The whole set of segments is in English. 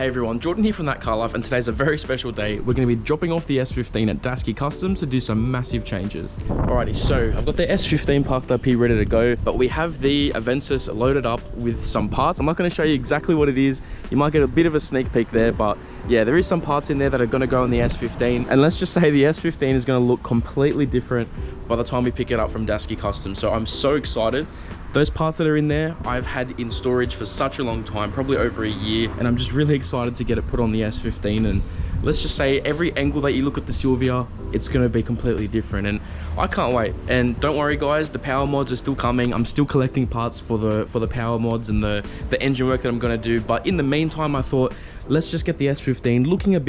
Hey everyone, Jordan here from ThatCarLife, and today's a very special day. We're going to be dropping off the S15 at Daske Customs to do some massive changes. Alrighty, so I've got the S15 parked up here ready to go, but we have the Avensis loaded up with some parts. I'm not going to show you exactly what it is. You might get a bit of a sneak peek there, but yeah, there is some parts in there that are going to go on the S15. And let's just say the S15 is going to look completely different by the time we pick it up from Daske Customs. So I'm so excited. Those parts that are in there, I've had in storage for such a long time, probably over a year, and I'm just really excited to get it put on the S15. And let's just say every angle that you look at the Silvia, it's going to be completely different, and I can't wait. And don't worry guys, the power mods are still coming. I'm still collecting parts for the power mods and the engine work that I'm going to do, but in the meantime I thought, let's just get the S15 looking a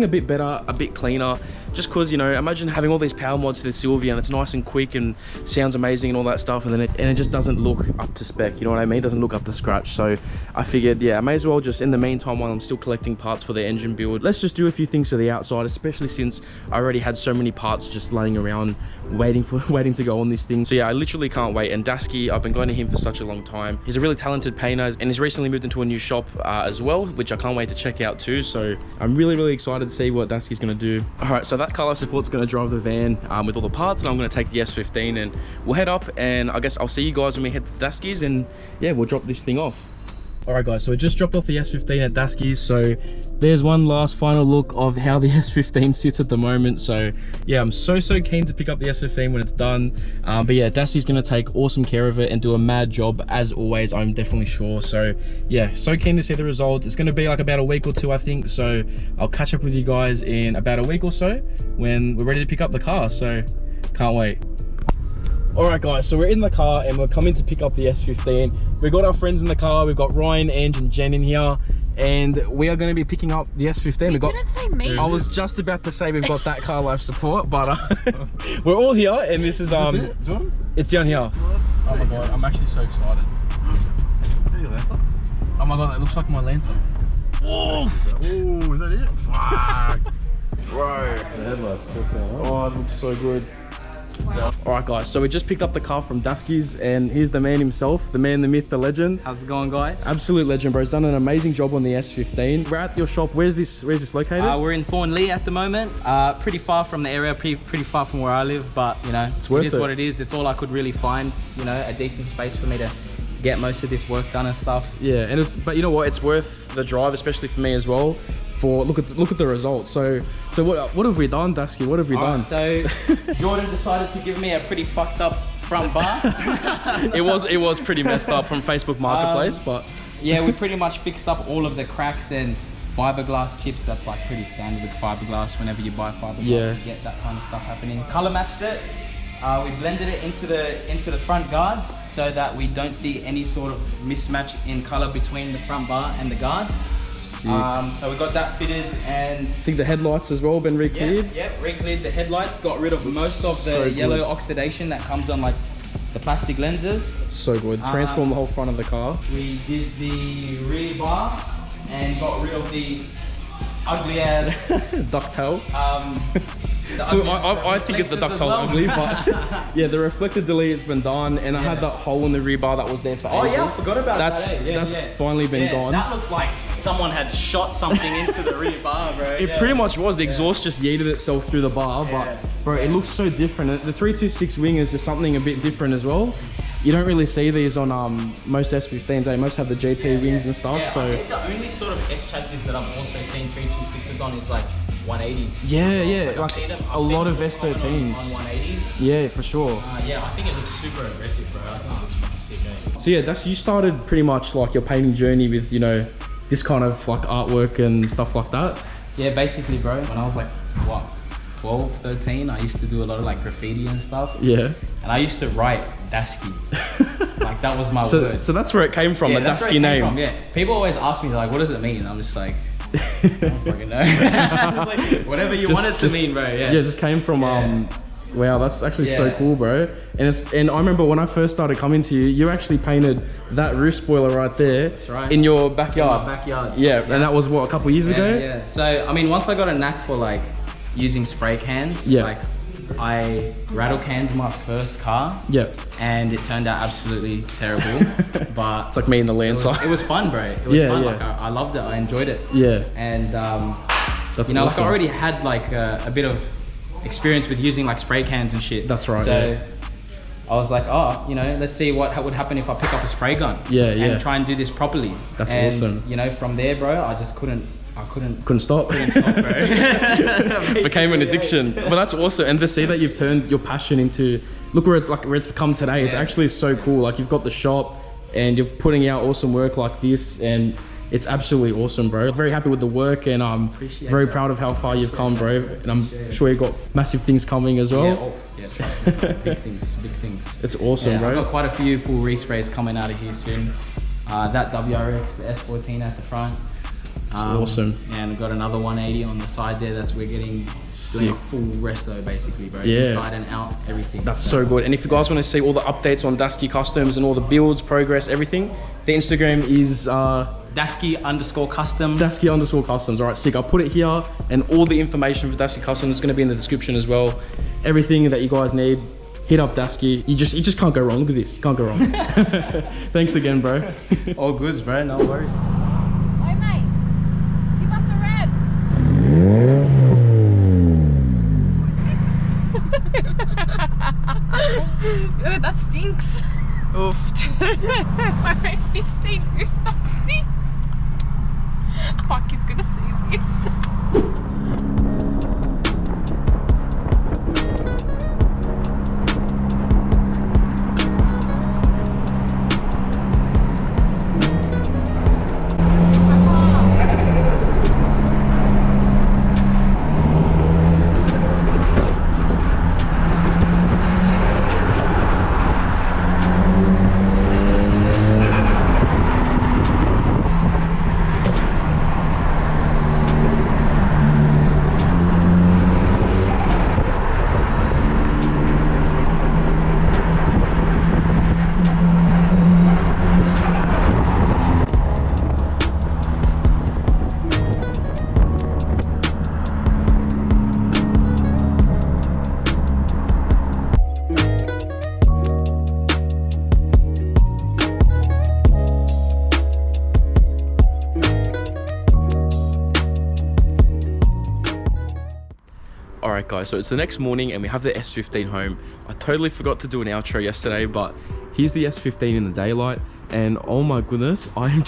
bit better, a bit cleaner, just because, you know, imagine having all these power mods to the Silvia and it's nice and quick and sounds amazing and all that stuff, and then it just doesn't look up to spec, you know what I mean? It doesn't look up to scratch. So I figured, yeah, I may as well just, in the meantime, while I'm still collecting parts for the engine build, let's just do a few things to the outside, especially since I already had so many parts just laying around waiting to go on this thing. So yeah, I literally can't wait. And Daske, I've been going to him for such a long time. He's a really talented painter, and he's recently moved into a new shop as well, which I can't wait to check out too. So I'm really excited to see what Daske's going to do. All right, so ThatCarLife support's going to drive the van with all the parts, and I'm going to take the S15 and we'll head up, and I guess I'll see you guys when we head to Daske's, and yeah, we'll drop this thing off. All right guys, so we just dropped off the S15 at Daske's. So there's one last final look of how the S15 sits at the moment. So yeah, I'm so keen to pick up the S15 when it's done. But yeah, Daske's gonna take awesome care of it and do a mad job as always, I'm definitely sure. So yeah, so keen to see the results. It's gonna be like about a week or two, I think. So I'll catch up with you guys in about a week or so when we're ready to pick up the car. So can't wait. Alright guys, so we're in the car and we're coming to pick up the S15. We've got our friends in the car. We've got Ryan, Ange and Jen in here, and we are going to be picking up the S15. You didn't say me. I was just about to say we've got ThatCarLife support, but we're all here, and this is it's down here. Oh my god, I'm actually so excited. Is that your Lancer? Oh my god, that looks like my Lancer. Oh, is that it? Fuck. Bro. The headlights. Oh, it looks so good. Alright guys, so we just picked up the car from Daske's, and here's the man himself, the man, the myth, the legend. How's it going, guys? Absolute legend, bro. He's done an amazing job on the S15. We're at your shop. Where's this located? We're in Thornleigh at the moment. Pretty far from the area, pretty far from where I live, but you know, it's worth it is what it is. It's all I could really find, you know, a decent space for me to get most of this work done and stuff. Yeah, and but you know what? It's worth the drive, especially for me as well. Look at the results. So what have we done, Daske? What have we done? So Jordan decided to give me a pretty fucked up front bar. it was pretty messed up from Facebook Marketplace, but yeah, we pretty much fixed up all of the cracks and fiberglass chips. That's like pretty standard with fiberglass. Whenever you buy fiberglass, yeah, you get that kind of stuff happening. Color matched it. We blended it into the front guards so that we don't see any sort of mismatch in color between the front bar and the guard. So we got that fitted, and I think the headlights as well been re-cleared. Yeah, re-cleared the headlights, got rid of most of the yellow oxidation that comes on like the plastic lenses. It's so good. Transform the whole front of the car. We did the rear bar and got rid of the ugly ass ducktail. I think of the ducktail ugly, but yeah, the reflector delete's been done, and I had that hole in the rear bar that was there for ages. Oh yeah, I forgot about that. That's finally been gone. That looked like someone had shot something into the rear bar, bro. It pretty much was. The exhaust just yeeted itself through the bar, but bro, it looks so different. The 326 wing is just something a bit different as well. You don't really see these on most S15s. They most have the GT wings and stuff. Yeah, so I think the only sort of S chassis that I've also seen 326s on is like 180s. Yeah, like a lot of S13s. On 180s. Yeah, for sure. Yeah, I think it looks super aggressive, bro. I think it looks fucking sick, eh? So yeah, you started pretty much like your painting journey with, you know, this kind of like artwork and stuff like that. Yeah, basically, bro. When I was like, what, 12, 13, I used to do a lot of like graffiti and stuff. Yeah. And I used to write Daskey. Like that was my word. So that's where it came from, the Daskey name. Yeah. People always ask me like, what does it mean? I'm just like, I don't fucking know. Like, whatever you want it to mean, bro. Yeah. Yeah, it just came from wow, that's actually so cool, bro. And I remember when I first started coming to you, you actually painted that roof spoiler right there. That's right. In your backyard. In my backyard. Yeah, and that was what, a couple years ago? Yeah. So I mean, once I got a knack for like using spray cans, like I rattle canned my first car. Yeah. And it turned out absolutely terrible. But It's like me in the Lancer. it was fun, bro. It was fun. Yeah. Like I loved it. I enjoyed it. Yeah. And That's you know, awesome. like I already had like a bit of experience with using like spray cans and shit. That's right. So yeah. I was like, oh, you know, let's see what would happen if I pick up a spray gun. Yeah, and try and do this properly. That's and, awesome. You know, from there, bro, I just couldn't stop. couldn't stop, bro. Became an addiction. But that's awesome. And to see that you've turned your passion into, look where it's become today. It's actually so cool. Like you've got the shop and you're putting out awesome work like this, and it's absolutely awesome, bro. Very happy with the work, and I'm very proud of how far you've come, bro. And I'm sure you've got massive things coming as well. Yeah, trust me. Big things. It's awesome, bro. I've got quite a few full resprays coming out of here soon. That WRX, the S14 at the front. It's awesome. And we've got another 180 on the side there. We're doing a full resto basically, bro. Yeah. Inside and out, everything. That's so good. And if you guys want to see all the updates on Daske Customs and all the builds, progress, everything, the Instagram is Daske_Customs. Daske_Customs. All right, sick. I'll put it here, and all the information for Daske Customs is going to be in the description as well. Everything that you guys need, hit up Daske. You just can't go wrong with this. You can't go wrong. Thanks again, bro. All goods, bro. No worries. Hey mate, give us a rev. Oh, that stinks. Oof. My 15, oof, that stinks. Fuck, he's gonna see this. Alright guys, so it's the next morning and we have the S15 home. I totally forgot to do an outro yesterday, but here's the S15 in the daylight, and oh my goodness, I'm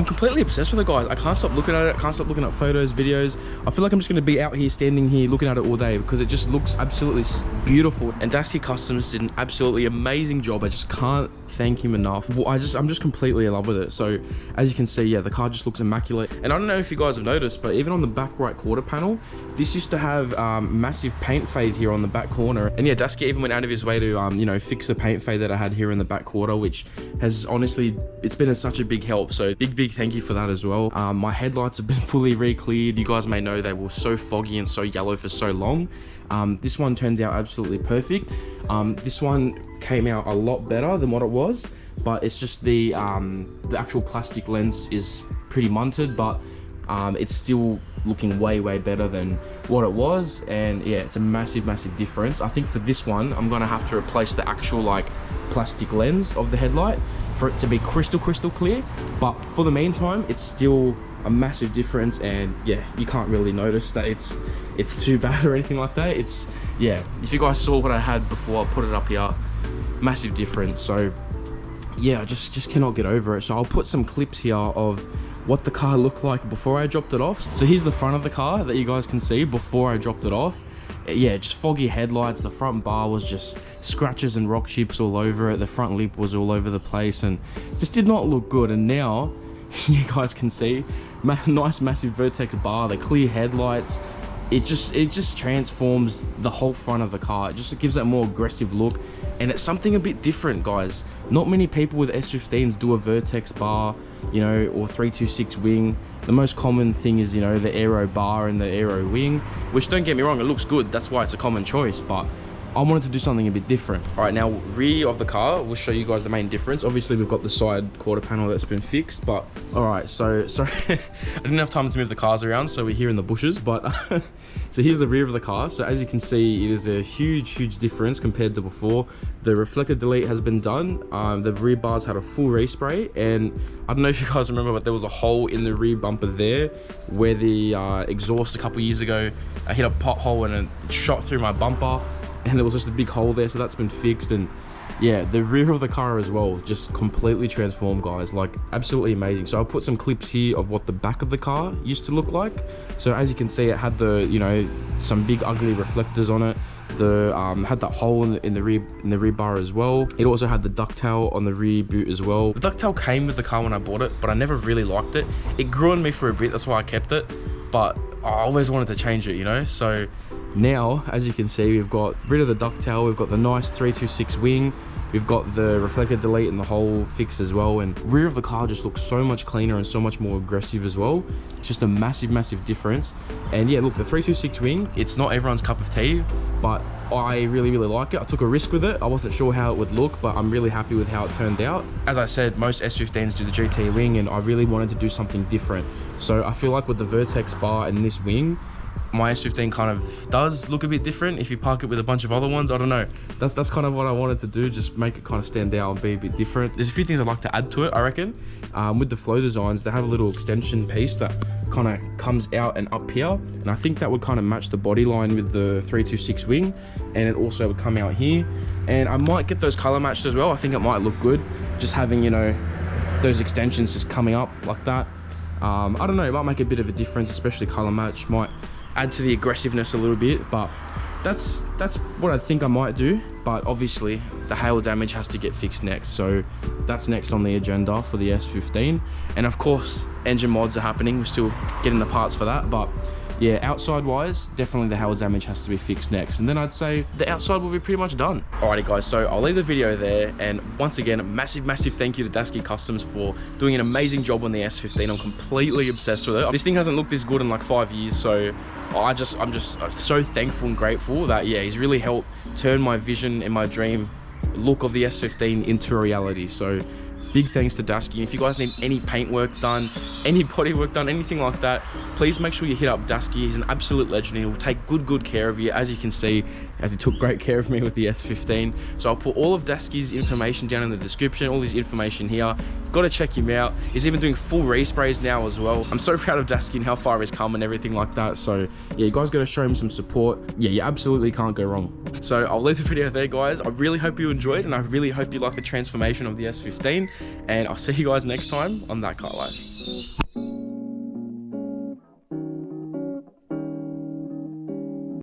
completely obsessed with it, guys. I can't stop looking at it. I can't stop looking at photos, videos. I feel like I'm just going to be out here, standing here, looking at it all day because it just looks absolutely beautiful. And Daske Customs did an absolutely amazing job. I just can't thank him enough. I'm just completely in love with it. So as you can see, yeah, the car just looks immaculate. And I don't know if you guys have noticed, but even on the back right quarter panel, this used to have massive paint fade here on the back corner. And yeah, Daske even went out of his way to you know, fix the paint fade that I had here in the back quarter, which has honestly, it's been such a big help. So big thank you for that as well. My headlights have been fully re-cleared. You guys may know they were so foggy and so yellow for so long. This one turned out absolutely perfect. This one came out a lot better than what it was, but it's just the actual plastic lens is pretty munted, but it's still looking way better than what it was. And yeah, it's a massive difference. I think for this one, I'm gonna have to replace the actual like plastic lens of the headlight for it to be crystal clear. But for the meantime, it's still a massive difference, and yeah, you can't really notice that it's too bad or anything like that. It's, yeah, if you guys saw what I had before, I'll put it up here. Massive difference. So yeah, I just cannot get over it. So I'll put some clips here of what the car looked like before I dropped it off. So here's the front of the car that you guys can see before I dropped it off. Yeah, just foggy headlights. The front bar was just scratches and rock chips all over it. The front lip was all over the place and just did not look good. And now you guys can see nice massive vertex bar, the clear headlights. It just transforms the whole front of the car. It gives that more aggressive look, and it's something a bit different, guys. Not many people with S15s do a vertex bar, you know, or 326 wing. The most common thing is, you know, the aero bar and the aero wing, which, don't get me wrong, it looks good. That's why it's a common choice. But I wanted to do something a bit different. All right, now rear of the car, we'll show you guys the main difference. Obviously we've got the side quarter panel that's been fixed, but all right, so sorry, I didn't have time to move the cars around, so we're here in the bushes, but so here's the rear of the car. So as you can see, it is a huge difference compared to before. The reflector delete has been done. The rear bars had a full respray, and I don't know if you guys remember, but there was a hole in the rear bumper there where the exhaust a couple years ago, I hit a pothole and it shot through my bumper, and there was just a big hole there. So that's been fixed. And yeah, the rear of the car as well, just completely transformed, guys. Like, absolutely amazing. So I'll put some clips here of what the back of the car used to look like. So as you can see, it had the, you know, some big ugly reflectors on it. The had that hole in the rear bar as well. It also had the ducktail on the rear boot as well. The ducktail came with the car when I bought it, but I never really liked it. It grew on me for a bit, that's why I kept it, but I always wanted to change it, you know. So now, as you can see, we've got rid of the ducktail, we've got the nice 326 wing, we've got the reflector delete and the whole fix as well, and rear of the car just looks so much cleaner and so much more aggressive as well. It's just a massive difference. And yeah, look, the 326 wing, it's not everyone's cup of tea, but I really like it. I took a risk with it. I wasn't sure how it would look, but I'm really happy with how it turned out. As I said, most S15s do the GT wing, and I really wanted to do something different. So I feel like with the Vertex bar and this wing, my S15 kind of does look a bit different if you park it with a bunch of other ones. I don't know, that's kind of what I wanted to do, just make it kind of stand out and be a bit different. There's a few things I'd like to add to it, I reckon. With the flow designs, they have a little extension piece that kind of comes out and up here, and I think that would kind of match the body line with the 326 wing, and it also would come out here. And I might get those color matched as well. I think it might look good just having, you know, those extensions just coming up like that. I don't know, it might make a bit of a difference, especially color match. Might add to the aggressiveness a little bit, but that's what I think I might do. But obviously the hail damage has to get fixed next, so that's next on the agenda for the S15. And of course engine mods are happening, we're still getting the parts for that. But yeah, outside wise, definitely the hail damage has to be fixed next, and then I'd say the outside will be pretty much done. Alrighty guys, so I'll leave the video there, and once again, a massive thank you to Daske Customs for doing an amazing job on the S15. I'm completely obsessed with it. This thing hasn't looked this good in like 5 years, so I'm just so thankful and grateful that, yeah, he's really helped turn my vision and my dream look of the S15 into a reality. So big thanks to Daske. If you guys need any paintwork done, any bodywork done, anything like that, please make sure you hit up Daske. He's an absolute legend. He will take good care of you, as you can see, as he took great care of me with the S15. So I'll put all of Daske's information down in the description, all his information here. Got to check him out. He's even doing full resprays now as well. I'm so proud of Daske and how far he's come and everything like that. So yeah, you guys got to show him some support. Yeah, you absolutely can't go wrong. So I'll leave the video there, guys. I really hope you enjoyed, and I really hope you like the transformation of the S15. And I'll see you guys next time on That Car Life.